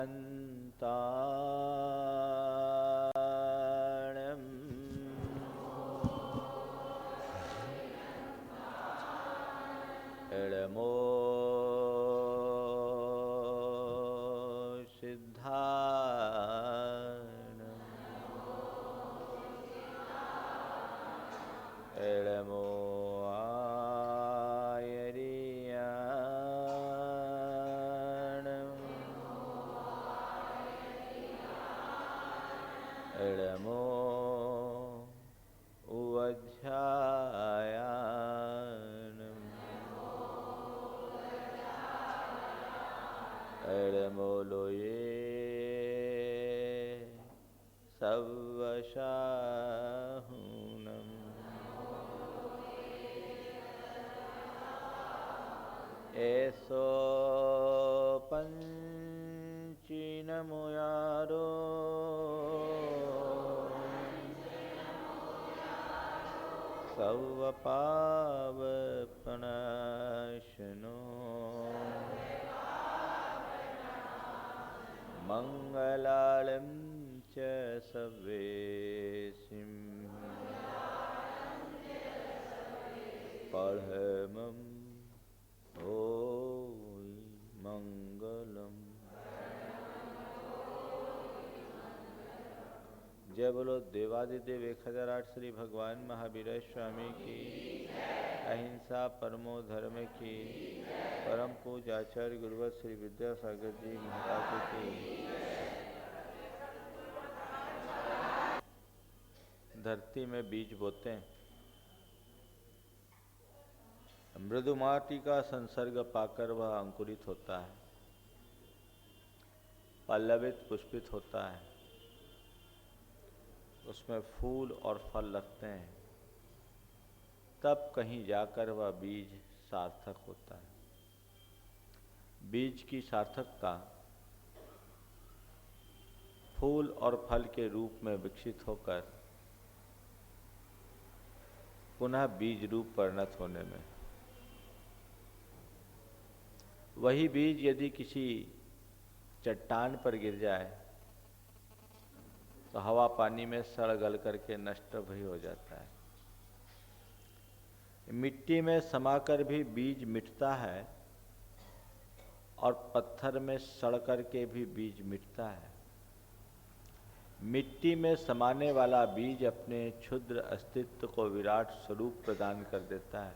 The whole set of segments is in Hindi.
अन्ताणम् इळमो सिद्धाणम् इळमो इळमो उवध्यायानम् इळमो लोये सवशाहुनम् एसो पंचिनमुयारो सवपावपनाशनो मंगलालं च सवेसिं पढ़मं ओ मंगलम। जय बोलो देवादिदेव 1008 श्री भगवान महावीर स्वामी की, अहिंसा परमो धर्म की, परम पूज्य आचार्य गुरुवर श्री विद्यासागर जी महाराज की। धरती में बीज बोते हैं, मृदु माटी का संसर्ग पाकर वह अंकुरित होता है, पल्लवित पुष्पित होता है, उसमें फूल और फल लगते हैं, तब कहीं जाकर वह बीज सार्थक होता है। बीज की सार्थकता फूल और फल के रूप में विकसित होकर पुनः बीज रूप परिणत होने में। वही बीज यदि किसी चट्टान पर गिर जाए तो हवा पानी में सड़ गल करके नष्ट भी हो जाता है। मिट्टी में समाकर भी बीज मिटता है और पत्थर में सड़ करके भी बीज मिटता है। मिट्टी में समाने वाला बीज अपने क्षुद्र अस्तित्व को विराट स्वरूप प्रदान कर देता है,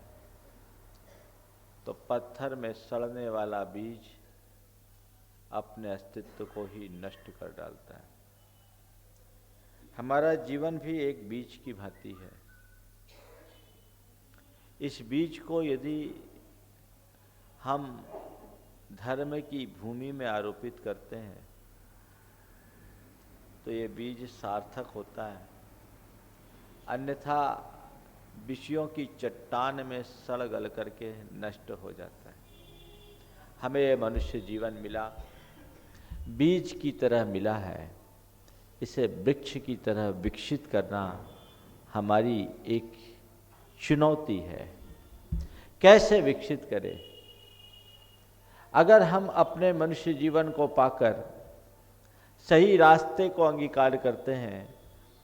तो पत्थर में सड़ने वाला बीज अपने अस्तित्व को ही नष्ट कर डालता है। हमारा जीवन भी एक बीज की भांति है। इस बीज को यदि हम धर्म की भूमि में आरोपित करते हैं तो ये बीज सार्थक होता है, अन्यथा विषयों की चट्टान में सड़ गल करके नष्ट हो जाता है। हमें ये मनुष्य जीवन मिला, बीज की तरह मिला है, इसे वृक्ष की तरह विकसित करना हमारी एक चुनौती है। कैसे विकसित करें? अगर हम अपने मनुष्य जीवन को पाकर सही रास्ते को अंगीकार करते हैं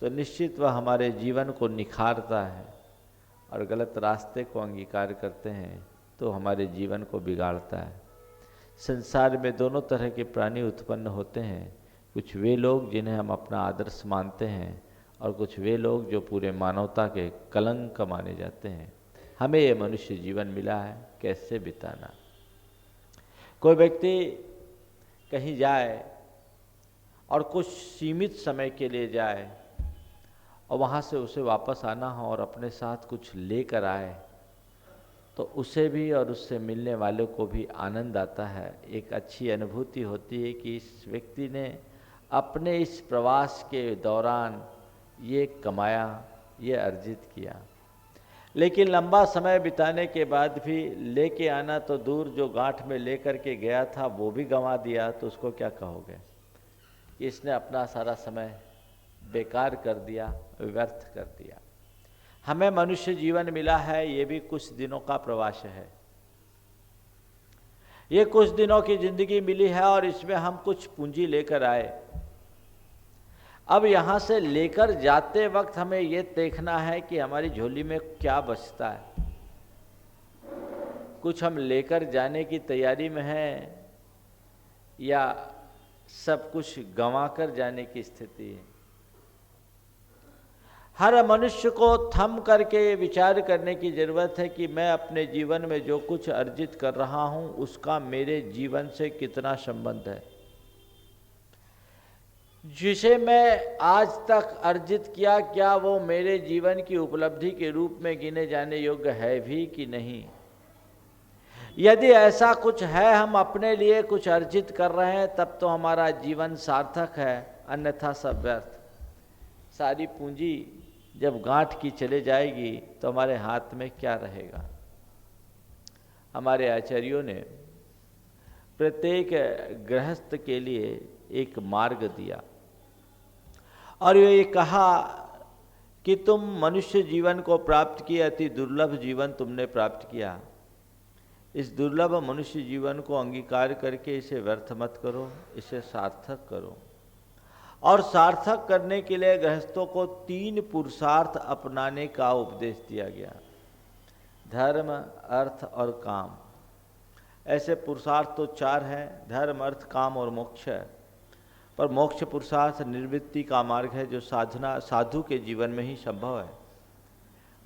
तो निश्चित वह हमारे जीवन को निखारता है, और गलत रास्ते को अंगीकार करते हैं तो हमारे जीवन को बिगाड़ता है। संसार में दोनों तरह के प्राणी उत्पन्न होते हैं, कुछ वे लोग जिन्हें हम अपना आदर्श मानते हैं और कुछ वे लोग जो पूरे मानवता के कलंक माने जाते हैं। हमें ये मनुष्य जीवन मिला है, कैसे बिताना। कोई व्यक्ति कहीं जाए और कुछ सीमित समय के लिए जाए और वहाँ से उसे वापस आना हो और अपने साथ कुछ लेकर आए तो उसे भी और उससे मिलने वालों को भी आनंद आता है। एक अच्छी अनुभूति होती है कि इस व्यक्ति ने अपने इस प्रवास के दौरान ये कमाया, ये अर्जित किया। लेकिन लंबा समय बिताने के बाद भी लेके आना तो दूर, जो गांठ में लेकर के गया था वो भी गंवा दिया, तो उसको क्या कहोगे? इसने अपना सारा समय बेकार कर दिया, व्यर्थ कर दिया। हमें मनुष्य जीवन मिला है, ये भी कुछ दिनों का प्रवास है। ये कुछ दिनों की जिंदगी मिली है और इसमें हम कुछ पूंजी लेकर आए। अब यहाँ से लेकर जाते वक्त हमें ये देखना है कि हमारी झोली में क्या बचता है। कुछ हम लेकर जाने की तैयारी में हैं या सब कुछ गंवा कर जाने की स्थिति है। हर मनुष्य को थम करके विचार करने की जरूरत है कि मैं अपने जीवन में जो कुछ अर्जित कर रहा हूं उसका मेरे जीवन से कितना संबंध है। जिसे मैं आज तक अर्जित किया, क्या वो मेरे जीवन की उपलब्धि के रूप में गिने जाने योग्य है भी कि नहीं। यदि ऐसा कुछ है, हम अपने लिए कुछ अर्जित कर रहे हैं, तब तो हमारा जीवन सार्थक है, अन्यथा सब व्यर्थ। सारी पूंजी जब गांठ की चले जाएगी तो हमारे हाथ में क्या रहेगा। हमारे आचार्यों ने प्रत्येक गृहस्थ के लिए एक मार्ग दिया और ये कहा कि तुम मनुष्य जीवन को प्राप्त किया, अति दुर्लभ जीवन तुमने प्राप्त किया। इस दुर्लभ मनुष्य जीवन को अंगीकार करके इसे व्यर्थ मत करो, इसे सार्थक करो। और सार्थक करने के लिए गृहस्थों को 3 पुरुषार्थ अपनाने का उपदेश दिया गया, धर्म, अर्थ और काम। ऐसे पुरुषार्थ तो 4 हैं, धर्म, अर्थ, काम और मोक्ष है। पर मोक्ष पुरुषार्थ निर्वृत्ति का मार्ग है जो साधु के जीवन में ही संभव है।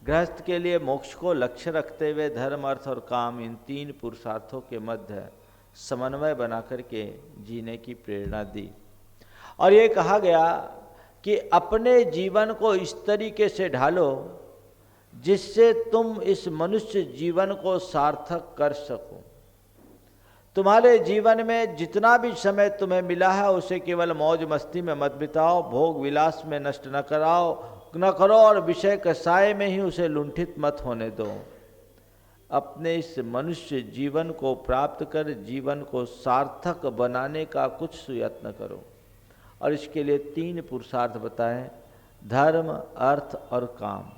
गृहस्थ के लिए मोक्ष को लक्ष्य रखते हुए धर्म, अर्थ और काम, इन 3 पुरुषार्थों के मध्य समन्वय बना करके जीने की प्रेरणा दी। और ये कहा गया कि अपने जीवन को इस तरीके से ढालो जिससे तुम इस मनुष्य जीवन को सार्थक कर सको। तुम्हारे जीवन में जितना भी समय तुम्हें मिला है उसे केवल मौज मस्ती में मत बिताओ, भोग विलास में नष्ट न करो और विषय कसाय में ही उसे लुंठित मत होने दो। अपने इस मनुष्य जीवन को प्राप्त कर जीवन को सार्थक बनाने का कुछ सुयत्न करो। और इसके लिए 3 पुरुषार्थ बताएं, धर्म, अर्थ और काम।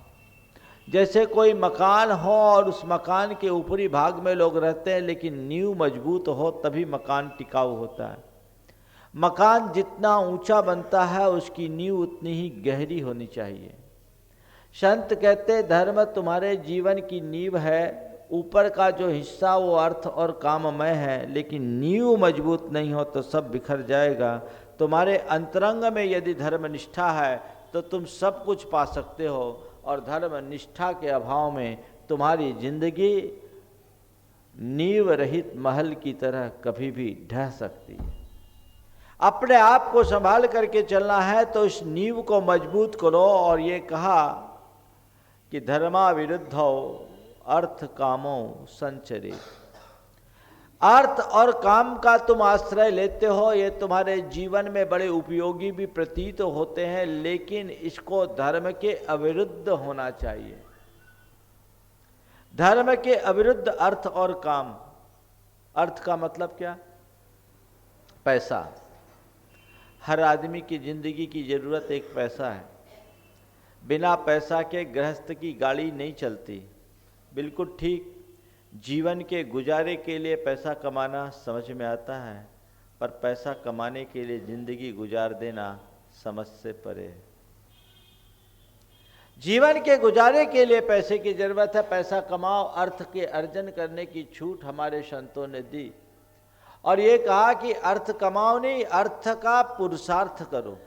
जैसे कोई मकान हो और उस मकान के ऊपरी भाग में लोग रहते हैं, लेकिन नींव मजबूत हो तभी मकान टिकाऊ होता है। मकान जितना ऊंचा बनता है उसकी नींव उतनी ही गहरी होनी चाहिए। संत कहते धर्म तुम्हारे जीवन की नींव है, ऊपर का जो हिस्सा वो अर्थ और काममय है, लेकिन नींव मजबूत नहीं हो तो सब बिखर जाएगा। तुम्हारे अंतरंग में यदि धर्म निष्ठा है तो तुम सब कुछ पा सकते हो, और धर्म निष्ठा के अभाव में तुम्हारी जिंदगी नींव रहित महल की तरह कभी भी ढह सकती है। अपने आप को संभाल करके चलना है तो इस नींव को मजबूत करो। और ये कहा कि धर्मा विरुद्धो अर्थ कामो संचरे। अर्थ और काम का तुम आश्रय लेते हो, ये तुम्हारे जीवन में बड़े उपयोगी भी प्रतीत होते हैं, लेकिन इसको धर्म के अविरुद्ध होना चाहिए। धर्म के अविरुद्ध अर्थ और काम। अर्थ का मतलब क्या? पैसा। हर आदमी की जिंदगी की जरूरत एक पैसा है। बिना पैसा के गृहस्थ की गाड़ी नहीं चलती। बिल्कुल ठीक, जीवन के गुजारे के लिए पैसा कमाना समझ में आता है, पर पैसा कमाने के लिए जिंदगी गुजार देना समझ से परे है। जीवन के गुजारे के लिए पैसे की जरूरत है, पैसा कमाओ। अर्थ के अर्जन करने की छूट हमारे संतों ने दी और ये कहा कि अर्थ कमाओ नहीं, अर्थ का पुरुषार्थ करो।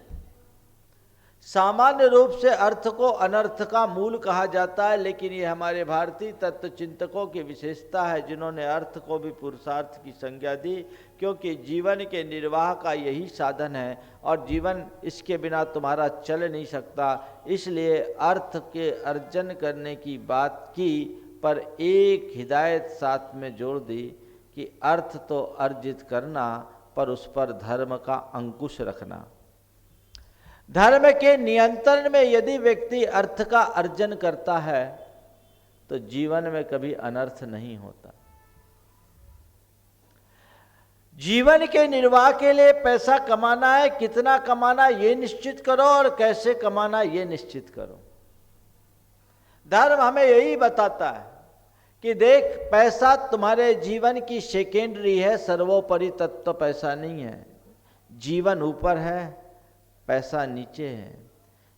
सामान्य रूप से अर्थ को अनर्थ का मूल कहा जाता है, लेकिन ये हमारे भारतीय तत्व चिंतकों की विशेषता है जिन्होंने अर्थ को भी पुरुषार्थ की संज्ञा दी, क्योंकि जीवन के निर्वाह का यही साधन है और जीवन इसके बिना तुम्हारा चल नहीं सकता। इसलिए अर्थ के अर्जन करने की बात की, पर एक हिदायत साथ में जोड़ दी कि अर्थ तो अर्जित करना, पर उस पर धर्म का अंकुश रखना। धर्म के नियंत्रण में यदि व्यक्ति अर्थ का अर्जन करता है तो जीवन में कभी अनर्थ नहीं होता। जीवन के निर्वाह के लिए पैसा कमाना है, कितना कमाना ये निश्चित करो और कैसे कमाना ये निश्चित करो। धर्म हमें यही बताता है कि देख, पैसा तुम्हारे जीवन की सेकेंडरी है, सर्वोपरि तत्व पैसा नहीं है। जीवन ऊपर है, पैसा नीचे है।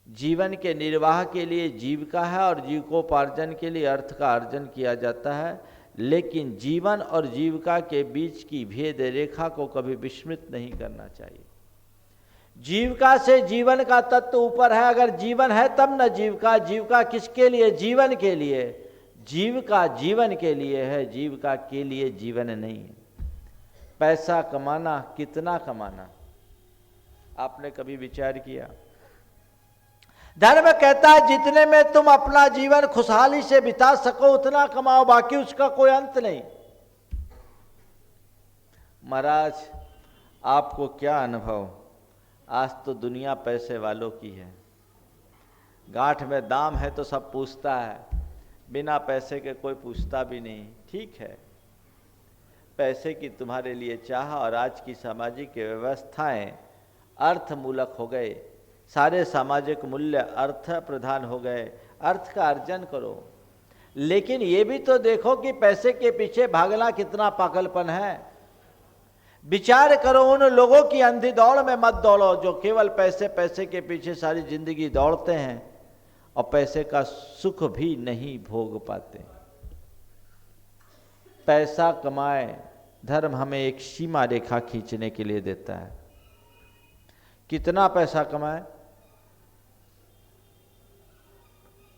जीवन के निर्वाह के लिए जीविका है और जीविकोपार्जन के लिए अर्थ का अर्जन किया जाता है, लेकिन जीवन और जीविका के बीच की भेद रेखा को कभी विस्मृत नहीं करना चाहिए। जीविका से जीवन का तत्व ऊपर है। अगर जीवन है तब न जीविका। जीविका किसके लिए? जीवन के लिए। जीविका जीवन के लिए है, जीविका के लिए जीवन नहीं है। पैसा कमाना, कितना कमाना, आपने कभी विचार किया? धर्म कहता है जितने में तुम अपना जीवन खुशहाली से बिता सको उतना कमाओ, बाकी उसका कोई अंत नहीं। महाराज, आपको क्या अनुभव? आज तो दुनिया पैसे वालों की है। गांठ में दाम है तो सब पूछता है, बिना पैसे के कोई पूछता भी नहीं। ठीक है, पैसे की तुम्हारे लिए चाह और आज की सामाजिक व्यवस्थाएं अर्थमूलक हो गए, सारे सामाजिक मूल्य अर्थ प्रधान हो गए। अर्थ का अर्जन करो, लेकिन ये भी तो देखो कि पैसे के पीछे भागना कितना पागलपन है। विचार करो, उन लोगों की अंधी दौड़ में मत दौड़ो जो केवल पैसे पैसे के पीछे सारी जिंदगी दौड़ते हैं और पैसे का सुख भी नहीं भोग पाते। पैसा कमाए, धर्म हमें एक सीमा रेखा खींचने के लिए देता है। कितना पैसा कमाए?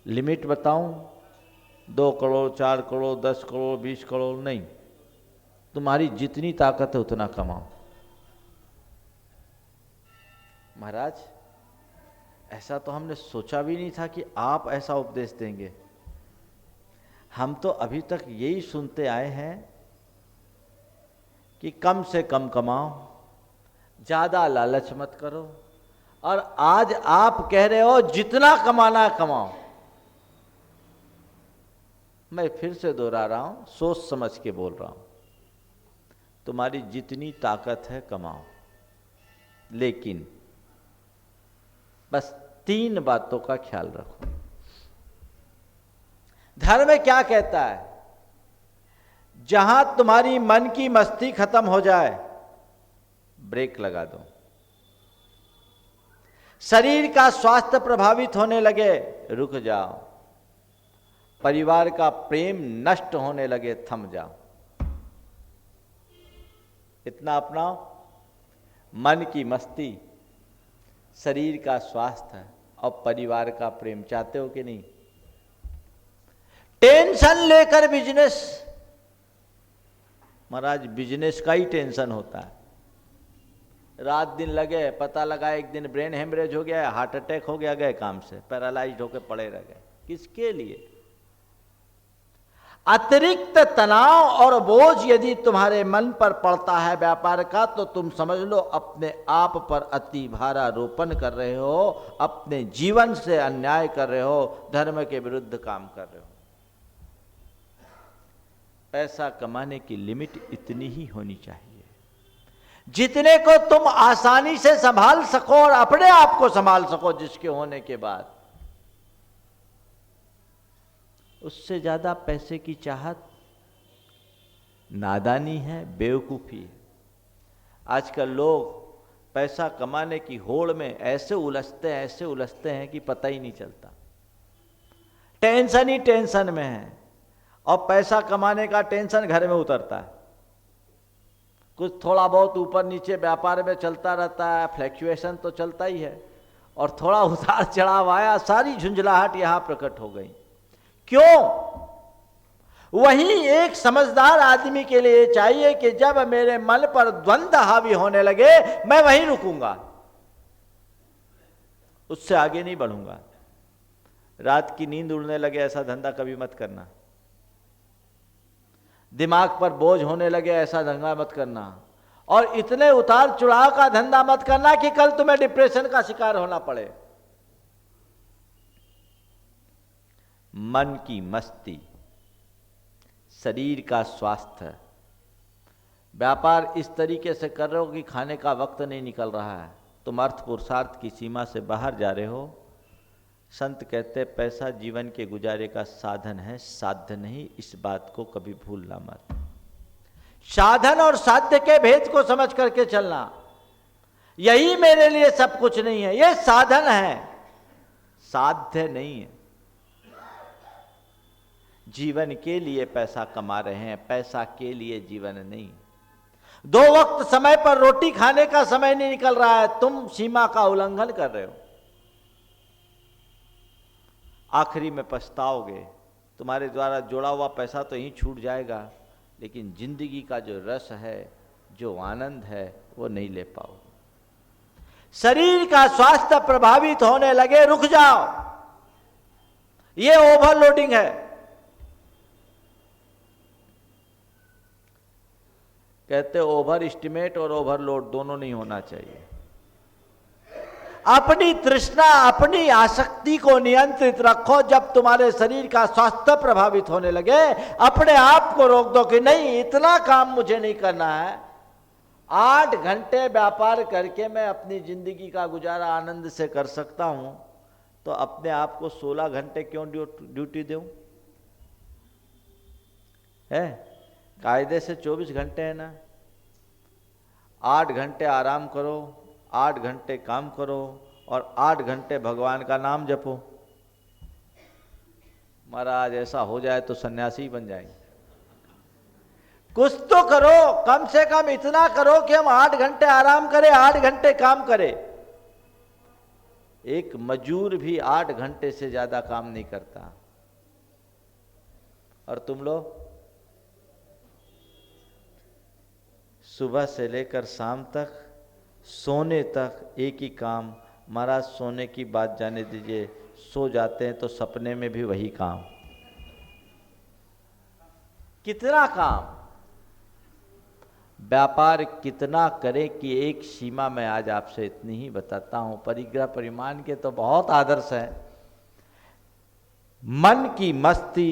लिमिट बताऊं? 2 करोड़, 4 करोड़, 10 करोड़, 20 करोड़ नहीं। तुम्हारी जितनी ताकत है उतना कमाओ। महाराज, ऐसा तो हमने सोचा भी नहीं था कि आप ऐसा उपदेश देंगे। हम तो अभी तक यही सुनते आए हैं कि कम से कम कमाओ, ज्यादा लालच मत करो, और आज आप कह रहे हो जितना कमाना कमाओ। मैं फिर से दोहरा रहा हूं, सोच समझ के बोल रहा हूं। तुम्हारी जितनी ताकत है कमाओ, लेकिन बस 3 बातों का ख्याल रखो। धर्म क्या कहता है? जहां तुम्हारी मन की मस्ती खत्म हो जाए, ब्रेक लगा दो। शरीर का स्वास्थ्य प्रभावित होने लगे, रुक जाओ। परिवार का प्रेम नष्ट होने लगे, थम जाओ। इतना अपनाओ। मन की मस्ती, शरीर का स्वास्थ्य और परिवार का प्रेम चाहते हो कि नहीं? टेंशन लेकर बिजनेस, महाराज बिजनेस का ही टेंशन होता है। रात दिन लगे, पता लगा एक दिन ब्रेन हेमरेज हो गया, हार्ट अटैक हो गया, गए काम से, पैरालाइज्ड होकर पड़े रह गए। किसके लिए? अतिरिक्त तनाव और बोझ यदि तुम्हारे मन पर पड़ता है व्यापार का, तो तुम समझ लो अपने आप पर अति भारारोपण कर रहे हो, अपने जीवन से अन्याय कर रहे हो, धर्म के विरुद्ध काम कर रहे हो। पैसा कमाने की लिमिट इतनी ही होनी चाहिए जितने को तुम आसानी से संभाल सको और अपने आप को संभाल सको, जिसके होने के बाद उससे ज्यादा पैसे की चाहत नादानी है, बेवकूफी है। आजकल लोग पैसा कमाने की होड़ में ऐसे उलझते हैं कि पता ही नहीं चलता। टेंशन ही टेंशन में है, और पैसा कमाने का टेंशन घर में उतरता है। कुछ थोड़ा बहुत ऊपर नीचे व्यापार में चलता रहता है, फ्लैक्चुएशन तो चलता ही है, और थोड़ा उतार चढ़ाव आया, सारी झुंझलाहट यहां प्रकट हो गई। क्यों? वही एक समझदार आदमी के लिए चाहिए कि जब मेरे मन पर द्वंद्व हावी होने लगे, मैं वहीं रुकूंगा, उससे आगे नहीं बढ़ूंगा। रात की नींद उड़ने लगे, ऐसा धंधा कभी मत करना। दिमाग पर बोझ होने लगे, ऐसा धंधा मत करना। और इतने उतार चढ़ाव का धंधा मत करना कि कल तुम्हें डिप्रेशन का शिकार होना पड़े। मन की मस्ती, शरीर का स्वास्थ्य, व्यापार इस तरीके से कर रहे हो कि खाने का वक्त नहीं निकल रहा है, तुम अर्थ पुरुषार्थ की सीमा से बाहर जा रहे हो। संत कहते पैसा जीवन के गुजारे का साधन है, साध्य नहीं। इस बात को कभी भूलना मत। साधन और साध्य के भेद को समझ करके चलना। यही मेरे लिए सब कुछ नहीं है, ये साधन है, साध्य नहीं है। जीवन के लिए पैसा कमा रहे हैं, पैसा के लिए जीवन नहीं। 2 वक्त समय पर रोटी खाने का समय नहीं निकल रहा है, तुम सीमा का उल्लंघन कर रहे हो। आखिरी में पछताओगे। तुम्हारे द्वारा जोड़ा हुआ पैसा तो यहीं छूट जाएगा, लेकिन जिंदगी का जो रस है, जो आनंद है, वो नहीं ले पाओगे। शरीर का स्वास्थ्य प्रभावित होने लगे, रुक जाओ, ये ओवरलोडिंग है। कहते ओवर एस्टिमेट और ओवरलोड दोनों नहीं होना चाहिए। अपनी तृष्णा, अपनी आसक्ति को नियंत्रित रखो। जब तुम्हारे शरीर का स्वास्थ्य प्रभावित होने लगे, अपने आप को रोक दो कि नहीं, इतना काम मुझे नहीं करना है। 8 घंटे व्यापार करके मैं अपनी जिंदगी का गुजारा आनंद से कर सकता हूं, तो अपने आप को 16 घंटे क्यों ड्यूटी दूं? है कायदे से 24 घंटे है ना। 8 घंटे आराम करो, 8 घंटे काम करो और 8 घंटे भगवान का नाम जपो। महाराज ऐसा हो जाए तो सन्यासी बन जाएंगे। कुछ तो करो, कम से कम इतना करो कि हम 8 घंटे आराम करें, 8 घंटे काम करें। एक मजदूर भी 8 घंटे से ज्यादा काम नहीं करता, और तुम लोग सुबह से लेकर शाम तक, सोने तक एक ही काम। महाराज सोने की बात जाने दीजिए, सो जाते हैं तो सपने में भी वही काम। कितना काम, व्यापार कितना करें कि एक सीमा में आज आपसे इतनी ही बताता हूं। परिग्रह परिमाण के तो बहुत आदर्श हैं। मन की मस्ती,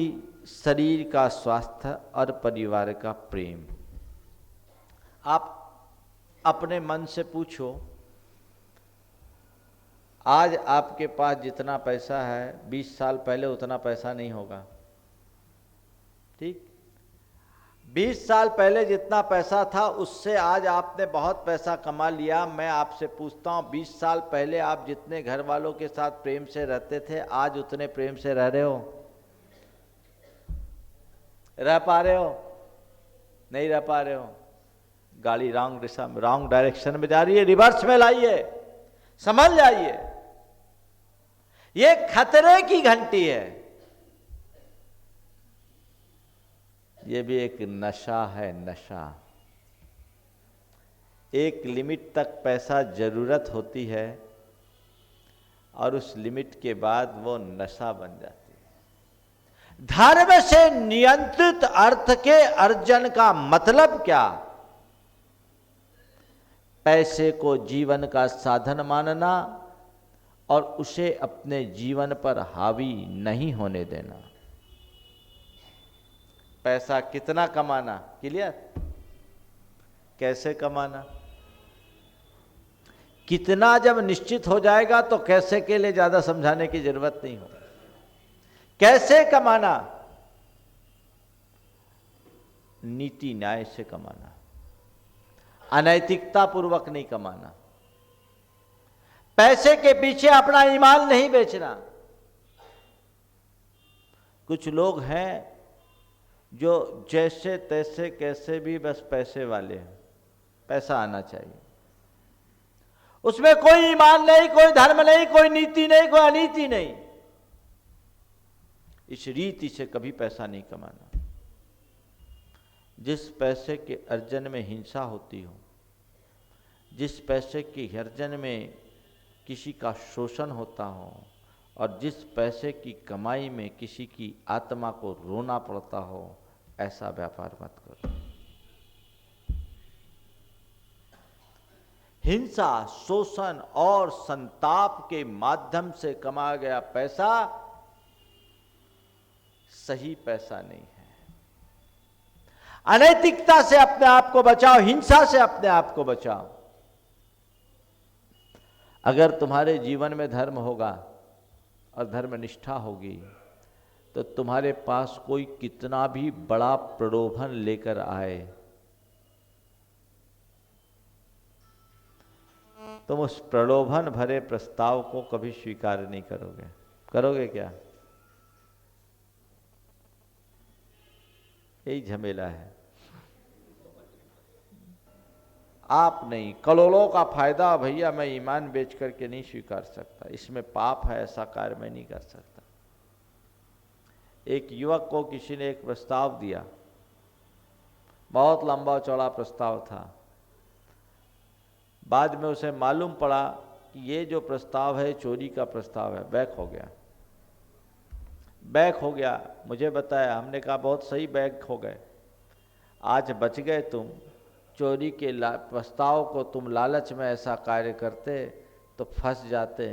शरीर का स्वास्थ्य और परिवार का प्रेम। आप अपने मन से पूछो, आज आपके पास जितना पैसा है 20 साल पहले उतना पैसा नहीं होगा। ठीक, 20 साल पहले जितना पैसा था उससे आज आपने बहुत पैसा कमा लिया। मैं आपसे पूछता हूं, 20 साल पहले आप जितने घर वालों के साथ प्रेम से रहते थे, आज उतने प्रेम से रह रहे हो? रह पा रहे हो? नहीं रह पा रहे हो। गाड़ी रॉन्ग दिशा में, रॉन्ग डायरेक्शन में जा रही है, रिवर्स में लाइए, समझ जाइए। ये खतरे की घंटी है। ये भी एक नशा है, नशा। एक लिमिट तक पैसा जरूरत होती है और उस लिमिट के बाद वो नशा बन जाती है। धर्म से नियंत्रित अर्थ के अर्जन का मतलब क्या? पैसे को जीवन का साधन मानना और उसे अपने जीवन पर हावी नहीं होने देना। पैसा कितना कमाना, क्लियर? कैसे कमाना, कितना जब निश्चित हो जाएगा तो कैसे के लिए ज्यादा समझाने की जरूरत नहीं हो। कैसे कमाना, नीति न्याय से कमाना, अनैतिकता पूर्वक नहीं कमाना। पैसे के पीछे अपना ईमान नहीं बेचना। कुछ लोग हैं जो जैसे तैसे कैसे भी बस पैसे वाले हैं, पैसा आना चाहिए, उसमें कोई ईमान नहीं, कोई धर्म नहीं, कोई नीति नहीं, कोई अनीति नहीं। इस रीति से कभी पैसा नहीं कमाना। जिस पैसे के अर्जन में हिंसा होती हो, जिस पैसे के अर्जन में किसी का शोषण होता हो, और जिस पैसे की कमाई में किसी की आत्मा को रोना पड़ता हो, ऐसा व्यापार मत करो। हिंसा, शोषण और संताप के माध्यम से कमाया गया पैसा सही पैसा नहीं है। अनैतिकता से अपने आप को बचाओ, हिंसा से अपने आप को बचाओ। अगर तुम्हारे जीवन में धर्म होगा और धर्मनिष्ठा होगी तो तुम्हारे पास कोई कितना भी बड़ा प्रलोभन लेकर आए, तुम उस प्रलोभन भरे प्रस्ताव को कभी स्वीकार नहीं करोगे। करोगे क्या? यही झमेला है। आप नहीं, करोड़ों का फायदा भैया मैं ईमान बेच करके नहीं स्वीकार सकता, इसमें पाप है, ऐसा कार्य मैं नहीं कर सकता। एक युवक को किसी ने एक प्रस्ताव दिया, बहुत लंबा चौड़ा प्रस्ताव था। बाद में उसे मालूम पड़ा कि ये जो प्रस्ताव है चोरी का प्रस्ताव है, बैक हो गया। बैक हो गया, मुझे बताया, हमने कहा बहुत सही बैक हो गए, आज बच गए तुम। चोरी के प्रस्ताव को तुम लालच में ऐसा कार्य करते तो फंस जाते,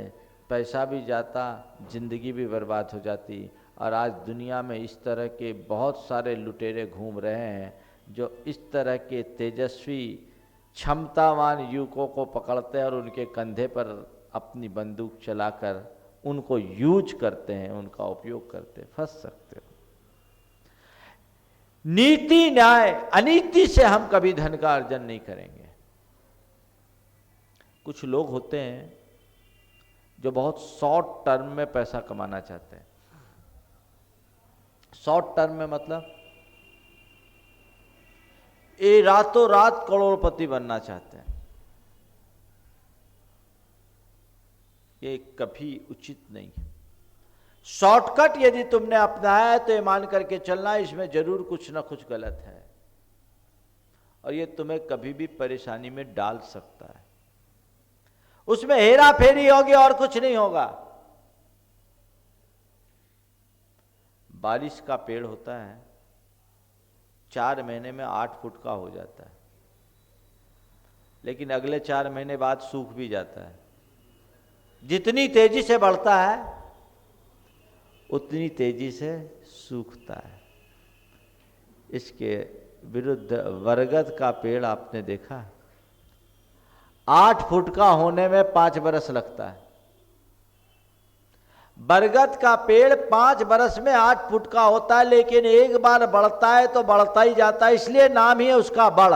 पैसा भी जाता, जिंदगी भी बर्बाद हो जाती। और आज दुनिया में इस तरह के बहुत सारे लुटेरे घूम रहे हैं जो इस तरह के तेजस्वी क्षमतावान युवकों को पकड़ते हैं और उनके कंधे पर अपनी बंदूक चलाकर उनको यूज करते हैं, उनका उपयोग करते हैं। फंस सकते हो। नीति न्याय अनीति से हम कभी धन का अर्जन नहीं करेंगे। कुछ लोग होते हैं जो बहुत शॉर्ट टर्म में पैसा कमाना चाहते हैं। शॉर्ट टर्म में मतलब ये रातों रात करोड़पति बनना चाहते हैं। ये कभी उचित नहीं है। शॉर्टकट यदि तुमने अपनाया है तो ये मान करके चलना, इसमें जरूर कुछ ना कुछ गलत है और ये तुम्हें कभी भी परेशानी में डाल सकता है। उसमें हेरा फेरी होगी और कुछ नहीं होगा। बारिश का पेड़ होता है, 4 महीने में 8 फुट का हो जाता है, लेकिन अगले 4 महीने बाद सूख भी जाता है। जितनी तेजी से बढ़ता है उतनी तेजी से सूखता है। इसके विरुद्ध बरगद का पेड़ आपने देखा, 8 फुट का होने में 5 बरस लगता है। बरगद का पेड़ 5 बरस में 8 फुट का होता है, लेकिन एक बार बढ़ता है तो बढ़ता ही जाता है, इसलिए नाम ही है उसका बढ़।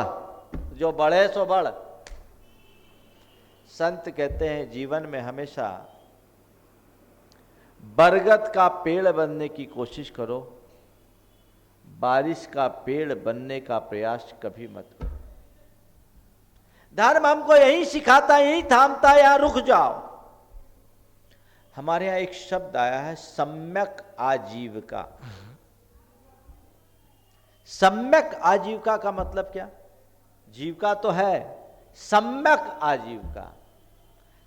जो बढ़े सो बढ़। संत कहते हैं जीवन में हमेशा बरगद का पेड़ बनने की कोशिश करो, बारिश का पेड़ बनने का प्रयास कभी मत करो। धर्म हमको यही सिखाता, यही थामता, यहां रुक जाओ। हमारे यहां एक शब्द आया है सम्यक आजीविका। सम्यक आजीविका का मतलब क्या? जीविका तो है, सम्यक आजीविका।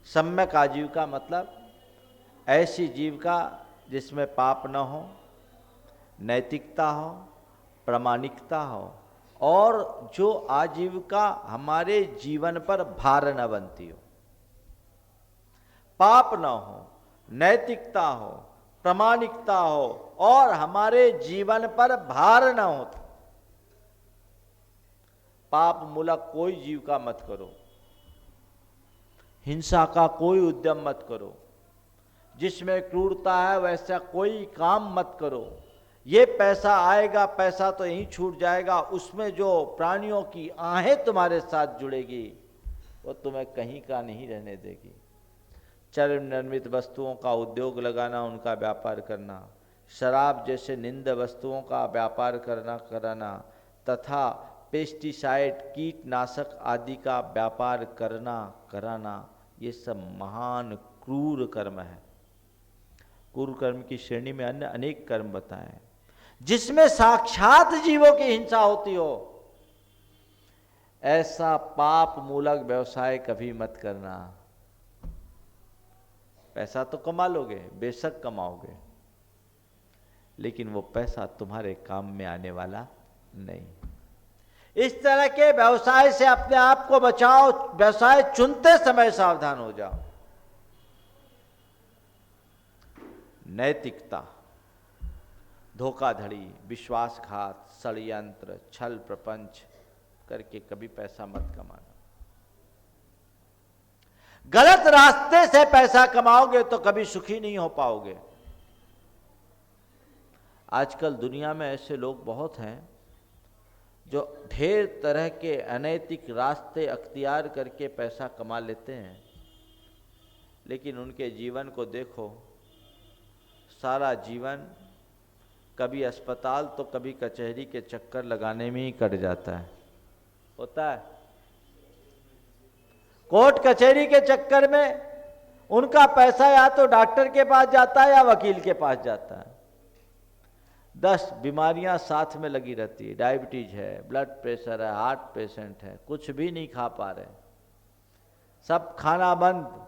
सम्यक आजीविका मतलब ऐसी जीविका जिसमें पाप न हो, नैतिकता हो, प्रामाणिकता हो और जो आजीविका हमारे जीवन पर भार न बनती हो। पाप न हो, नैतिकता हो, प्रामाणिकता हो और हमारे जीवन पर भार न हो। पाप मूलक कोई जीविका मत करो, हिंसा का कोई उद्यम मत करो, जिसमें क्रूरता है वैसा कोई काम मत करो। ये पैसा आएगा, पैसा तो यहीं छूट जाएगा, उसमें जो प्राणियों की आहें तुम्हारे साथ जुड़ेगी वो तुम्हें कहीं का नहीं रहने देगी। चर्म निर्मित वस्तुओं का उद्योग लगाना, उनका व्यापार करना, शराब जैसे निंद वस्तुओं का व्यापार कराना तथा पेस्टिसाइड कीटनाशक आदि का व्यापार कराना, ये सब महान क्रूर कर्म है। क्रूर कर्म की श्रेणी में अन्य अनेक कर्म बताएं जिसमें साक्षात जीवों की हिंसा होती हो। ऐसा पाप मूलक व्यवसाय कभी मत करना। पैसा तो कमा लोगे, बेशक कमाओगे, लेकिन वो पैसा तुम्हारे काम में आने वाला नहीं। इस तरह के व्यवसाय से अपने आप को बचाओ। व्यवसाय चुनते समय सावधान हो जाओ। नैतिकता, धोखाधड़ी, विश्वासघात, षड्यंत्र, छल प्रपंच करके कभी पैसा मत कमाना। गलत रास्ते से पैसा कमाओगे तो कभी सुखी नहीं हो पाओगे। आजकल दुनिया में ऐसे लोग बहुत हैं जो ढेर तरह के अनैतिक रास्ते अख्तियार करके पैसा कमा लेते हैं, लेकिन उनके जीवन को देखो, सारा जीवन कभी अस्पताल तो कभी कचहरी के चक्कर लगाने में ही कट जाता है। होता है, कोर्ट कचहरी के चक्कर में उनका पैसा या तो डॉक्टर के पास जाता है या वकील के पास जाता है। 10 बीमारियां साथ में लगी रहती है, डायबिटीज है, ब्लड प्रेशर है, हार्ट पेशेंट है, कुछ भी नहीं खा पा रहे, सब खाना बंद,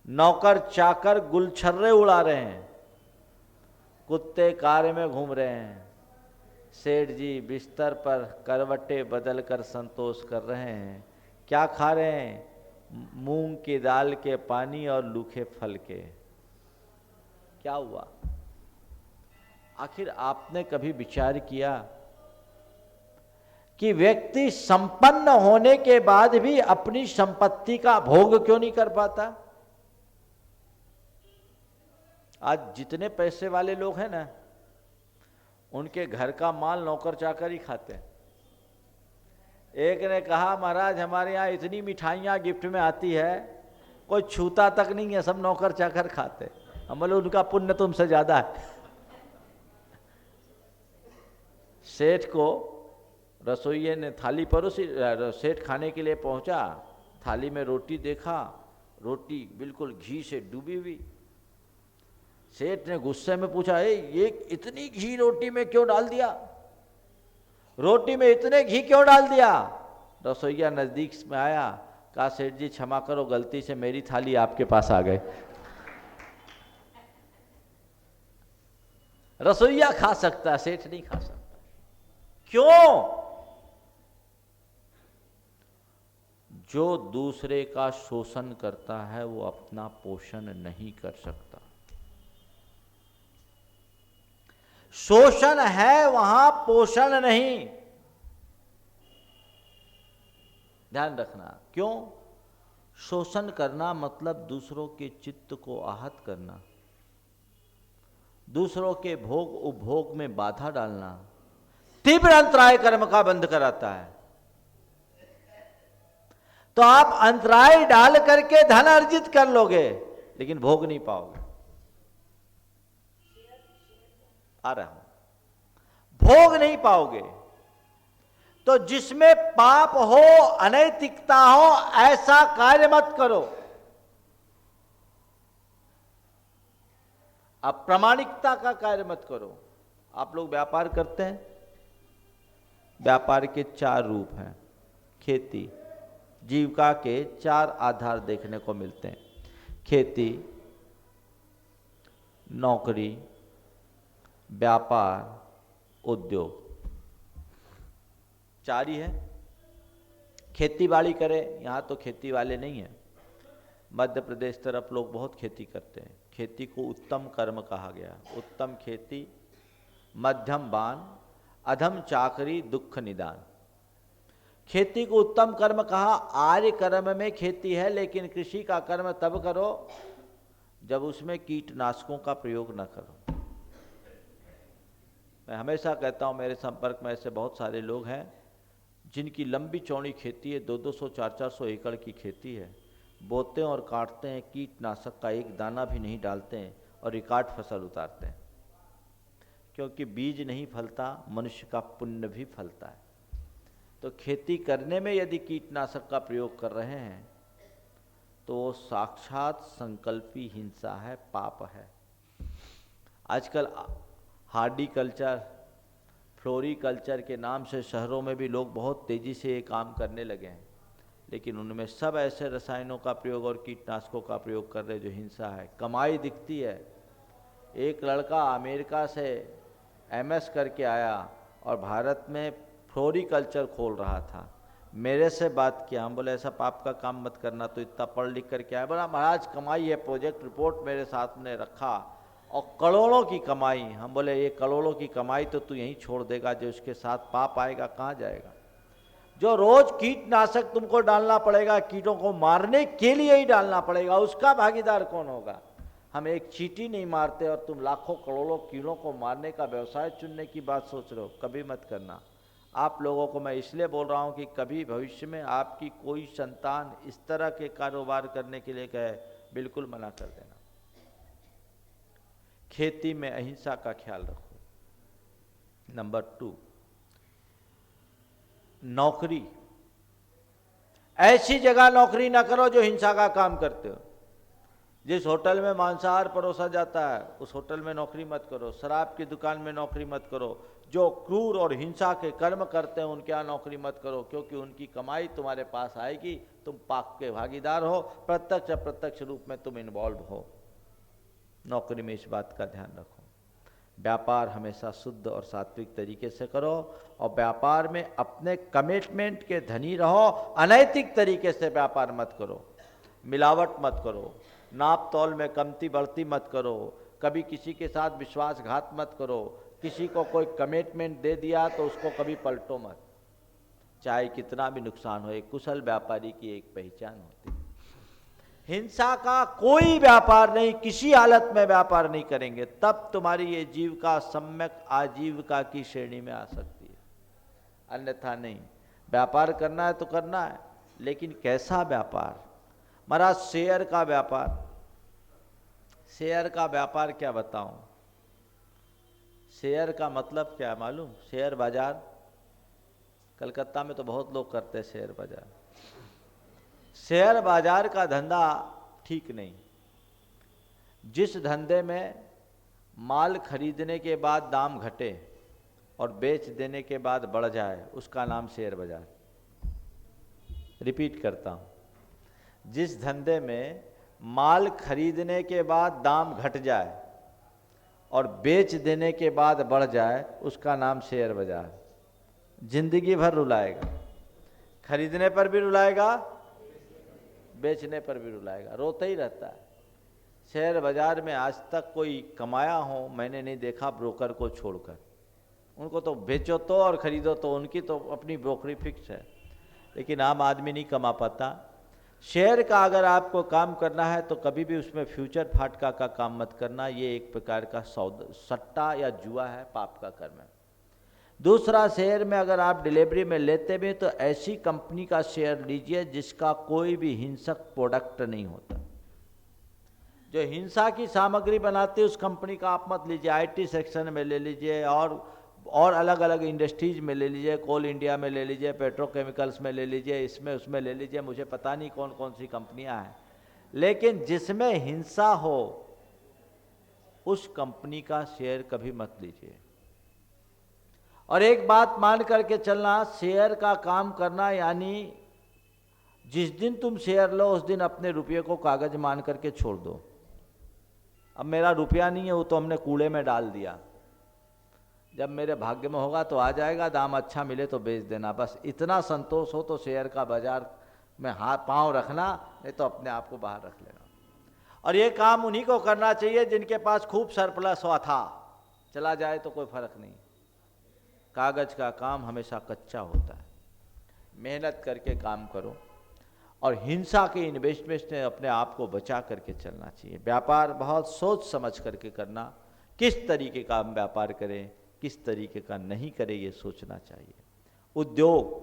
नौकर चाकर गुलछर्रे उड़ा रहे हैं, कुत्ते कार में घूम रहे हैं, सेठ जी बिस्तर पर करवटें बदल कर संतोष कर रहे हैं। क्या खा रहे हैं? मूंग की दाल के पानी और लूखे फल के। क्या हुआ? आखिर आपने कभी विचार किया कि व्यक्ति संपन्न होने के बाद भी अपनी संपत्ति का भोग क्यों नहीं कर पाता? आज जितने पैसे वाले लोग हैं ना, उनके घर का माल नौकर चाकर ही खाते हैं। एक ने कहा, महाराज हमारे यहाँ इतनी मिठाइयाँ गिफ्ट में आती है, कोई छूता तक नहीं है, सब नौकर चाकर खाते। हम बोले उनका पुण्य तुमसे ज्यादा है। सेठ को रसोइये ने थाली परोसी, सेठ खाने के लिए पहुंचा, थाली में रोटी देखा, रोटी बिल्कुल घी से डूबी हुई। सेठ ने गुस्से में पूछा, ये इतनी घी रोटी में क्यों डाल दिया? रोटी में इतने घी क्यों डाल दिया? रसोइया नजदीक में आया, कहा सेठ जी क्षमा करो, गलती से मेरी थाली आपके पास आ गए। रसोइया खा सकता, सेठ नहीं खा सकता। क्यों? जो दूसरे का शोषण करता है वो अपना पोषण नहीं कर सकता। शोषण है वहां, पोषण नहीं। ध्यान रखना। क्यों? शोषण करना मतलब दूसरों के चित्त को आहत करना, दूसरों के भोग उपभोग में बाधा डालना, तीव्र अंतराय कर्म का बंध कराता है। तो आप अंतराय डाल करके धन अर्जित कर लोगे, लेकिन भोग नहीं पाओगे। आ रहा हूं, भोग नहीं पाओगे। तो जिसमें पाप हो, अनैतिकता हो, ऐसा कार्य मत करो। अप्रामाणिकता का कार्य मत करो। आप लोग व्यापार करते हैं, व्यापार के 4 रूप हैं। खेती, जीविका के 4 आधार देखने को मिलते हैं। खेती, नौकरी, व्यापार, उद्योग, 4 ही है। खेती बाड़ी करें, यहाँ तो खेती वाले नहीं हैं। मध्य प्रदेश तरफ लोग बहुत खेती करते हैं। खेती को उत्तम कर्म कहा गया। उत्तम खेती, मध्यम बान, अधम चाकरी, दुख निदान। खेती को उत्तम कर्म कहा। आर्य कर्म में खेती है, लेकिन कृषि का कर्म तब करो जब उसमें कीटनाशकों का प्रयोग न करो। मैं हमेशा कहता हूँ, मेरे संपर्क में ऐसे बहुत सारे लोग हैं जिनकी लंबी चौड़ी खेती है, 200-200, 400-400 एकड़ की खेती है। बोते हैं और काटते हैं, कीटनाशक का एक दाना भी नहीं डालते हैं और रिकॉर्ड फसल उतारते हैं। क्योंकि बीज नहीं फलता, मनुष्य का पुण्य भी फलता है। तो खेती करने में यदि कीटनाशक का प्रयोग कर रहे हैं तो वो साक्षात संकल्पी हिंसा है, पाप है। आजकल हार्टिकल्चर, फ्लोरिकल्चर के नाम से शहरों में भी लोग बहुत तेज़ी से ये काम करने लगे हैं, लेकिन उनमें सब ऐसे रसायनों का प्रयोग और कीटनाशकों का प्रयोग कर रहे जो हिंसा है। कमाई दिखती है। एक लड़का अमेरिका से MS करके आया और भारत में फ्लोरिकल्चर खोल रहा था। मेरे से बात किया, हम बोले ऐसा पाप का काम मत करना, तो इतना पढ़ लिख करके आया। बोला महाराज कमाई है, प्रोजेक्ट रिपोर्ट मेरे साथ ने रखा और करोड़ों की कमाई। हम बोले ये करोड़ों की कमाई तो तू यहीं छोड़ देगा, जो उसके साथ पाप आएगा कहाँ जाएगा? जो रोज कीटनाशक तुमको डालना पड़ेगा, कीटों को मारने के लिए ही डालना पड़ेगा, उसका भागीदार कौन होगा? हम एक चींटी नहीं मारते और तुम लाखों करोड़ों कीड़ों को मारने का व्यवसाय चुनने की बात सोच रहे हो, कभी मत करना। आप लोगों को मैं इसलिए बोल रहा हूँ कि कभी भविष्य में आपकी कोई संतान इस तरह के कारोबार करने के लिए कहे, बिल्कुल मना कर देना। खेती में अहिंसा का ख्याल रखो। नंबर 2, नौकरी, ऐसी जगह नौकरी ना करो जो हिंसा का काम करते हो। जिस होटल में मांसाहार परोसा जाता है उस होटल में नौकरी मत करो, शराब की दुकान में नौकरी मत करो, जो क्रूर और हिंसा के कर्म करते हैं उनके यहाँ नौकरी मत करो, क्योंकि उनकी कमाई तुम्हारे पास आएगी, तुम पाप के भागीदार हो, प्रत्यक्ष अप्रत्यक्ष रूप में तुम इन्वॉल्व हो। नौकरी में इस बात का ध्यान रखो। व्यापार हमेशा शुद्ध और सात्विक तरीके से करो और व्यापार में अपने कमिटमेंट के धनी रहो। अनैतिक तरीके से व्यापार मत करो, मिलावट मत करो, नाप तौल में कमती बढ़ती मत करो, कभी किसी के साथ विश्वासघात मत करो, किसी को कोई कमिटमेंट दे दिया तो उसको कभी पलटो मत, चाहे कितना भी नुकसान हो। एक कुशल व्यापारी की एक पहचान होती है। हिंसा का कोई व्यापार नहीं, किसी हालत में व्यापार नहीं करेंगे, तब तुम्हारी ये जीविका सम्यक आजीविका की श्रेणी में आ सकती है, अन्यथा नहीं। व्यापार करना है तो करना है, लेकिन कैसा व्यापार? महाराज शेयर का व्यापार, शेयर का व्यापार क्या बताऊं? शेयर का मतलब क्या मालूम? शेयर बाजार, कलकत्ता में तो बहुत लोग करते हैं शेयर बाजार। शेयर बाजार का धंधा ठीक नहीं। जिस धंधे में माल खरीदने के बाद दाम घटे और बेच देने के बाद बढ़ जाए उसका नाम शेयर बाजार। रिपीट करता हूं, जिस धंधे में माल खरीदने के बाद दाम घट जाए और बेच देने के बाद बढ़ जाए उसका नाम शेयर बाजार। जिंदगी भर रुलाएगा, खरीदने पर भी रुलाएगा, बेचने पर भी रुलाएगा, रोता ही रहता है। शेयर बाजार में आज तक कोई कमाया हो मैंने नहीं देखा, ब्रोकर को छोड़कर। उनको तो बेचो तो और खरीदो तो, उनकी तो अपनी ब्रोकरी फिक्स है, लेकिन आम आदमी नहीं कमा पाता। शेयर का अगर आपको काम करना है तो कभी भी उसमें फ्यूचर फाटका का काम मत करना, ये एक प्रकार का सट्टा या जुआ है, पाप का कर्म है। दूसरा, शेयर में अगर आप डिलीवरी में लेते भी तो ऐसी कंपनी का शेयर लीजिए जिसका कोई भी हिंसक प्रोडक्ट नहीं होता। जो हिंसा की सामग्री बनाती है उस कंपनी का आप मत लीजिए। आईटी सेक्शन में ले लीजिए और अलग अलग इंडस्ट्रीज में ले लीजिए, कोल इंडिया में ले लीजिए, पेट्रोकेमिकल्स में ले लीजिए, इसमें उसमें ले लीजिए, मुझे पता नहीं कौन कौन सी कंपनियां हैं, लेकिन जिसमें हिंसा हो उस कंपनी का शेयर कभी मत लीजिए। और एक बात मान करके चलना, शेयर का काम करना यानी जिस दिन तुम शेयर लो उस दिन अपने रुपये को कागज मान करके छोड़ दो। अब मेरा रुपया नहीं है, वो तो हमने कूड़े में डाल दिया, जब मेरे भाग्य में होगा तो आ जाएगा, दाम अच्छा मिले तो बेच देना, बस इतना संतोष हो तो शेयर का बाजार में हाथ पांव रखना, नहीं तो अपने आप को बाहर रख लेना। और ये काम उन्हीं को करना चाहिए जिनके पास खूब सरप्लस हुआ था, चला जाए तो कोई फर्क नहीं। कागज का काम हमेशा कच्चा होता है, मेहनत करके काम करो और हिंसा के इन्वेस्टमेंट से अपने आप को बचा करके चलना चाहिए। व्यापार बहुत सोच समझ करके करना, किस तरीके का हम व्यापार करें, किस तरीके का नहीं करें, ये सोचना चाहिए। उद्योग,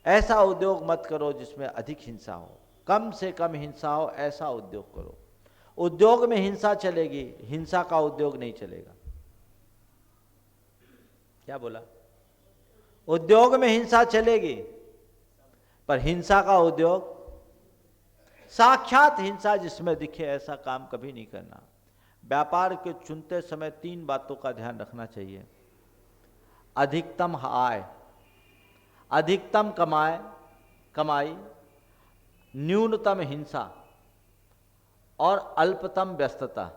ऐसा उद्योग मत करो जिसमें अधिक हिंसा हो, कम से कम हिंसा हो, ऐसा उद्योग करो। उद्योग में हिंसा चलेगी, हिंसा का उद्योग नहीं चलेगा। क्या बोला? उद्योग में हिंसा चलेगी पर हिंसा का उद्योग, साक्षात हिंसा जिसमें दिखे ऐसा काम कभी नहीं करना। व्यापार के चुनते समय 3 बातों का ध्यान रखना चाहिए। अधिकतम आय, अधिकतम कमाई, न्यूनतम हिंसा और अल्पतम व्यस्तता।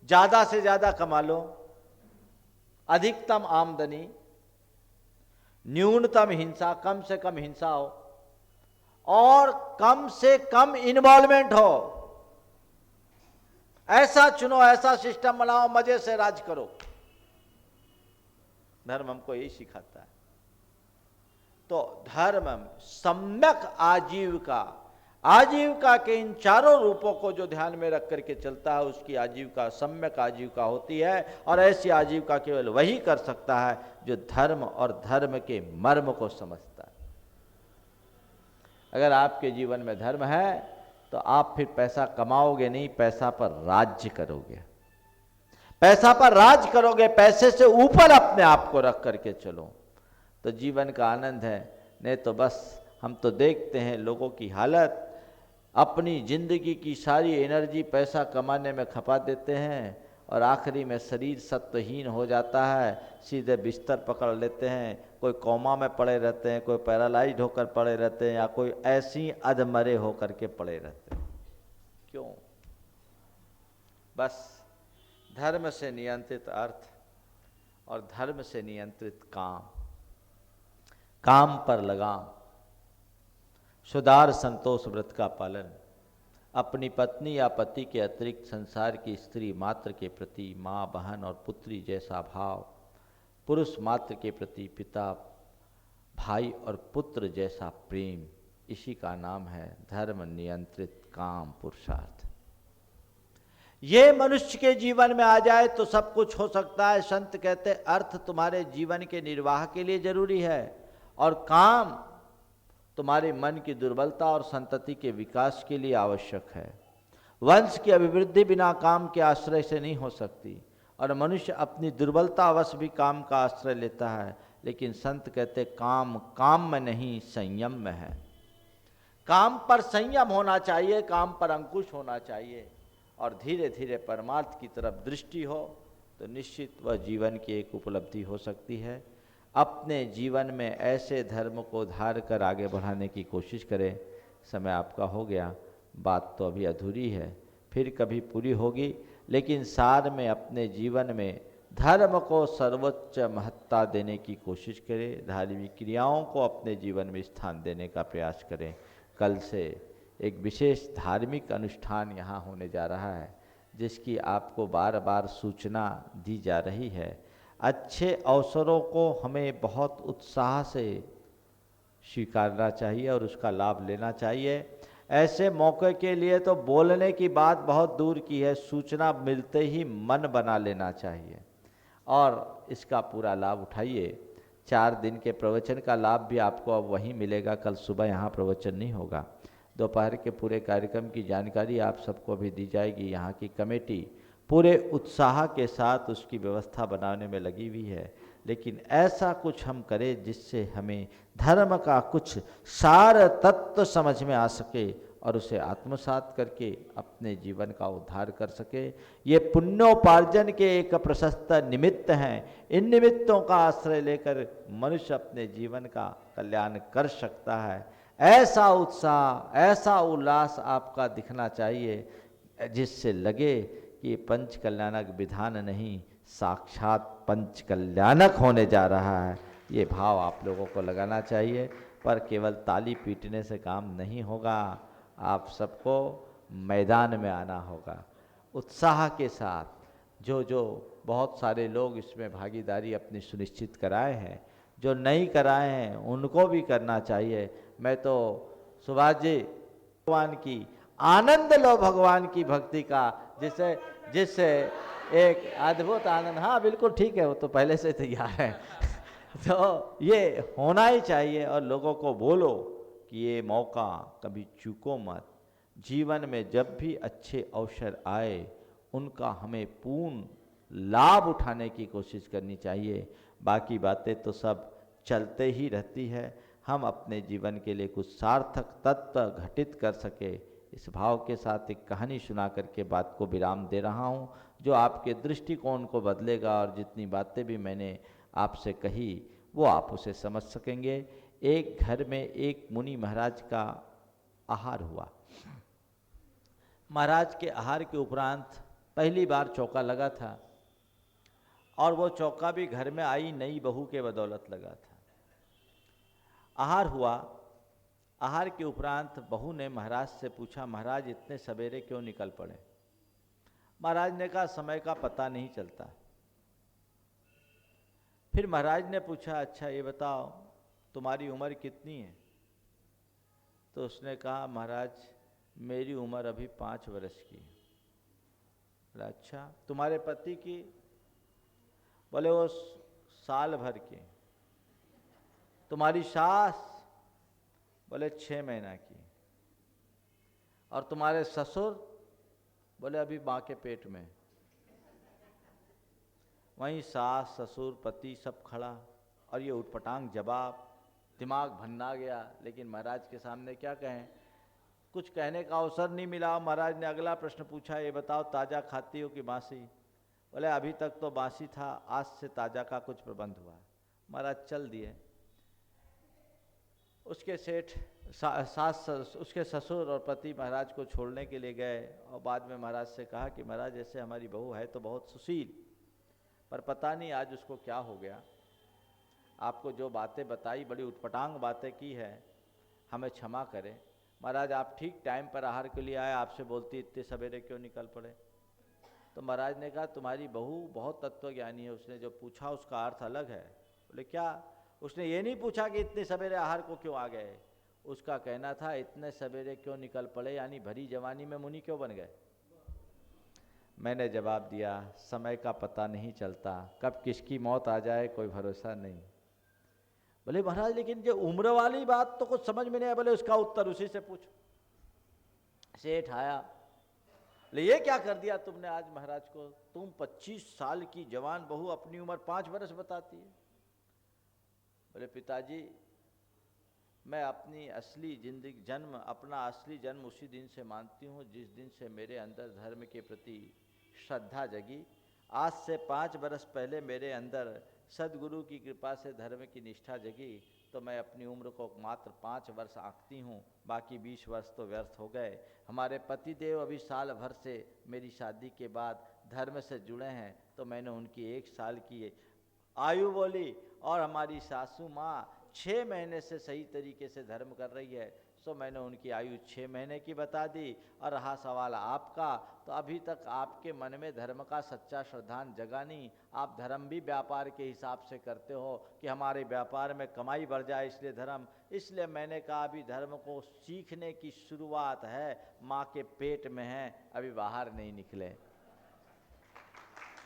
ज्यादा से ज्यादा कमा लो, अधिकतम आमदनी, न्यूनतम हिंसा, कम से कम हिंसा हो और कम से कम इन्वॉल्वमेंट हो। ऐसा चुनो, ऐसा सिस्टम बनाओ, मजे से राज करो। धर्म हमको यही सिखाता है। तो धर्म सम्यक आजीविका, आजीविका के इन चारों रूपों को जो ध्यान में रख करके चलता है उसकी आजीविका सम्यक आजीविका होती है। और ऐसी आजीविका केवल वही कर सकता है जो धर्म और धर्म के मर्म को समझता है। अगर आपके जीवन में धर्म है तो आप फिर पैसा कमाओगे नहीं, पैसा पर राज्य करोगे, पैसा पर राज करोगे, पैसे से ऊपर अपने आप को रख करके चलो तो जीवन का आनंद है। नहीं तो बस हम तो देखते हैं लोगों की हालत, अपनी जिंदगी की सारी एनर्जी पैसा कमाने में खपा देते हैं और आखिरी में शरीर सत्वहीन हो जाता है, सीधे बिस्तर पकड़ लेते हैं, कोई कोमा में पड़े रहते हैं, कोई पैरालाइज्ड होकर पड़े रहते हैं या कोई ऐसी अधमरे होकर के पड़े रहते हैं। क्यों? बस धर्म से नियंत्रित अर्थ और धर्म से नियंत्रित काम, काम पर लगाम, सुदार संतोष व्रत का पालन, अपनी पत्नी या पति के अतिरिक्त संसार की स्त्री मात्र के प्रति माँ बहन और पुत्री जैसा भाव, पुरुष मात्र के प्रति पिता भाई और पुत्र जैसा प्रेम, इसी का नाम है धर्म नियंत्रित काम पुरुषार्थ। ये मनुष्य के जीवन में आ जाए तो सब कुछ हो सकता है। संत कहते अर्थ तुम्हारे जीवन के निर्वाह के लिए जरूरी है और काम तुम्हारे मन की दुर्बलता और संतति के विकास के लिए आवश्यक है। वंश की अभिवृद्धि बिना काम के आश्रय से नहीं हो सकती और मनुष्य अपनी दुर्बलता अवश्य भी काम का आश्रय लेता है। लेकिन संत कहते काम काम में नहीं संयम में है। काम पर संयम होना चाहिए, काम पर अंकुश होना चाहिए और धीरे धीरे परमार्थ की तरफ दृष्टि हो तो निश्चित वह जीवन की एक उपलब्धि हो सकती है। अपने जीवन में ऐसे धर्म को धार कर आगे बढ़ाने की कोशिश करें। समय आपका हो गया, बात तो अभी अधूरी है, फिर कभी पूरी होगी, लेकिन सार में अपने जीवन में धर्म को सर्वोच्च महत्ता देने की कोशिश करें, धार्मिक क्रियाओं को अपने जीवन में स्थान देने का प्रयास करें। कल से एक विशेष धार्मिक अनुष्ठान यहाँ होने जा रहा है जिसकी आपको बार बार सूचना दी जा रही है। अच्छे अवसरों को हमें बहुत उत्साह से स्वीकारना चाहिए और उसका लाभ लेना चाहिए। ऐसे मौके के लिए तो बोलने की बात बहुत दूर की है, सूचना मिलते ही मन बना लेना चाहिए और इसका पूरा लाभ उठाइए। 4 दिन के प्रवचन का लाभ भी आपको अब वहीं मिलेगा। कल सुबह यहाँ प्रवचन नहीं होगा। दोपहर के पूरे कार्यक्रम की जानकारी आप सबको अभी दी जाएगी। यहाँ की कमेटी पूरे उत्साह के साथ उसकी व्यवस्था बनाने में लगी हुई है, लेकिन ऐसा कुछ हम करें जिससे हमें धर्म का कुछ सार तत्व समझ में आ सके और उसे आत्मसात करके अपने जीवन का उद्धार कर सके। ये पुण्योपार्जन के एक प्रशस्त निमित्त हैं। इन निमित्तों का आश्रय लेकर मनुष्य अपने जीवन का कल्याण कर सकता है। ऐसा उत्साह, ऐसा उल्लास आपका दिखना चाहिए जिससे लगे कि पंच कल्याणक विधान नहीं, साक्षात पंच कल्याणक होने जा रहा है। ये भाव आप लोगों को लगाना चाहिए। पर केवल ताली पीटने से काम नहीं होगा, आप सबको मैदान में आना होगा उत्साह के साथ। जो बहुत सारे लोग इसमें भागीदारी अपनी सुनिश्चित कराए हैं, जो नहीं कराए हैं उनको भी करना चाहिए। मैं तो सुभाष जी भगवान की आनंद लो, भगवान की भक्ति का, जिससे एक अद्भुत आनंद। हाँ बिल्कुल ठीक है, वो तो पहले से तैयार है तो ये होना ही चाहिए। और लोगों को बोलो कि ये मौका कभी चूको मत। जीवन में जब भी अच्छे अवसर आए उनका हमें पूर्ण लाभ उठाने की कोशिश करनी चाहिए। बाकी बातें तो सब चलते ही रहती है। हम अपने जीवन के लिए कुछ सार्थक तत्व घटित कर सके, इस भाव के साथ एक कहानी सुना करके बात को विराम दे रहा हूँ, जो आपके दृष्टिकोण को बदलेगा और जितनी बातें भी मैंने आपसे कही वो आप उसे समझ सकेंगे। एक घर में एक मुनि महाराज का आहार हुआ। महाराज के आहार के उपरांत पहली बार चौका लगा था और वो चौका भी घर में आई नई बहू के बदौलत लगा था। आहार हुआ। आहार के उपरांत बहू ने महाराज से पूछा, महाराज इतने सवेरे क्यों निकल पड़े? महाराज ने कहा समय का पता नहीं चलता। फिर महाराज ने पूछा, अच्छा ये बताओ तुम्हारी उम्र कितनी है? तो उसने कहा, महाराज मेरी उम्र अभी 5 वर्ष की। बोला अच्छा, तुम्हारे पति की? बोले वो साल भर की। तुम्हारी सास? बोले 6 महीना की। और तुम्हारे ससुर? बोले अभी माँ के पेट में। वहीं सास ससुर पति सब खड़ा, और ये उटपटांग जवाब, दिमाग भन्ना गया। लेकिन महाराज के सामने क्या कहें, कुछ कहने का अवसर नहीं मिला। महाराज ने अगला प्रश्न पूछा, ये बताओ ताज़ा खाती हो कि बासी? बोले अभी तक तो बासी था, आज से ताज़ा का कुछ प्रबंध हुआ। महाराज चल दिए। उसके सेठ सास उसके ससुर और पति महाराज को छोड़ने के लिए गए, और बाद में महाराज से कहा कि महाराज ऐसे हमारी बहू है तो बहुत सुशील, पर पता नहीं आज उसको क्या हो गया। आपको जो बातें बताई बड़ी उटपटांग बातें की है, हमें क्षमा करें। महाराज आप ठीक टाइम पर आहार के लिए आए, आपसे बोलती इतने सवेरे क्यों निकल पड़े? तो महाराज ने कहा तुम्हारी बहू बहुत तत्वज्ञानी है, उसने जो पूछा उसका अर्थ अलग है। बोले क्या? उसने ये नहीं पूछा कि इतने सवेरे आहार को क्यों आ गए, उसका कहना था इतने सवेरे क्यों निकल पड़े, यानी भरी जवानी में मुनि क्यों बन गए। मैंने जवाब दिया समय का पता नहीं चलता, कब किसकी मौत आ जाए कोई भरोसा नहीं। बोले महाराज लेकिन जो उम्र वाली बात तो कुछ समझ में नहीं आया। बोले उसका उत्तर उसी से पूछो। सेठ आया, ले ये क्या कर दिया तुमने आज महाराज को, तुम 25 साल की जवान बहू अपनी उम्र 5 वर्ष बताती है। बोले पिताजी मैं अपनी असली जिंदगी जन्म अपना असली जन्म उसी दिन से मानती हूँ जिस दिन से मेरे अंदर धर्म के प्रति श्रद्धा जगी। आज से 5 वर्ष पहले मेरे अंदर सदगुरु की कृपा से धर्म की निष्ठा जगी, तो मैं अपनी उम्र को मात्र 5 वर्ष आंकती हूँ, बाकी 20 वर्ष तो व्यर्थ हो गए। हमारे पतिदेव अभी साल भर से मेरी शादी के बाद धर्म से जुड़े हैं, तो मैंने उनकी 1 साल की आयु बोली, और हमारी सासू माँ 6 महीने से सही तरीके से धर्म कर रही है, सो मैंने उनकी आयु 6 महीने की बता दी। और रहा सवाल आपका, तो अभी तक आपके मन में धर्म का सच्चा श्रद्धान जगा नहीं। आप धर्म भी व्यापार के हिसाब से करते हो कि हमारे व्यापार में कमाई बढ़ जाए इसलिए धर्म। इसलिए मैंने कहा अभी धर्म को सीखने की शुरुआत है, माँ के पेट में है, अभी बाहर नहीं निकले।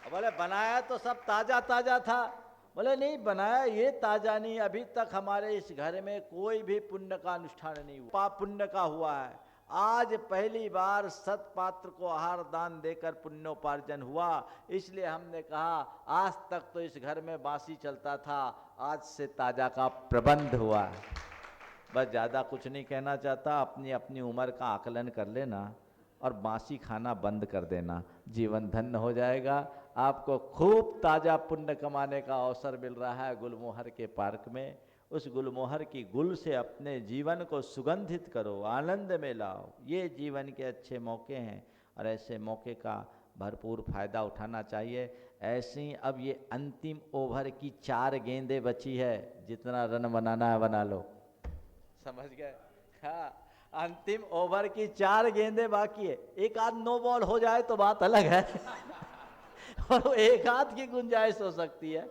बोले बनाया तो सब ताज़ा ताज़ा था। बोले नहीं बनाया ये ताज़ा नहीं, अभी तक हमारे इस घर में कोई भी पुण्य का अनुष्ठान नहीं हुआ, पाप पुण्य का हुआ है। आज पहली बार सतपात्र को आहार दान देकर पुण्योपार्जन हुआ, इसलिए हमने कहा आज तक तो इस घर में बासी चलता था, आज से ताज़ा का प्रबंध हुआ है। बस ज़्यादा कुछ नहीं कहना चाहता, अपनी अपनी उम्र का आकलन कर लेना और बासी खाना बंद कर देना, जीवन धन्य हो जाएगा। आपको खूब ताज़ा पुण्य कमाने का अवसर मिल रहा है गुलमोहर के पार्क में। उस गुलमोहर की गुल से अपने जीवन को सुगंधित करो, आनंद में लाओ। ये जीवन के अच्छे मौके हैं और ऐसे मौके का भरपूर फायदा उठाना चाहिए। ऐसे ही अब ये अंतिम ओवर की 4 गेंदें बची है, जितना रन बनाना है बना लो, समझ गए? हाँ, अंतिम ओवर की 4 गेंदें बाकी है। एक आध नो बॉल हो जाए तो बात अलग है और एक आध की गुंजाइश हो सकती है।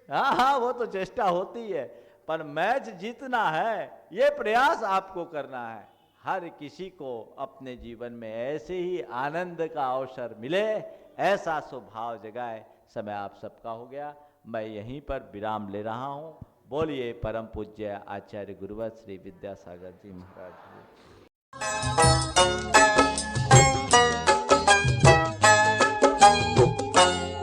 हाँ हाँ, वो तो चेष्टा होती है, पर मैच जीतना है ये प्रयास आपको करना है। हर किसी को अपने जीवन में ऐसे ही आनंद का अवसर मिले, ऐसा स्वभाव जगाए। समय आप सबका हो गया, मैं यहीं पर विराम ले रहा हूँ। बोलिए परम पूज्य आचार्य गुरुवर श्री विद्यासागर जी महाराज जी।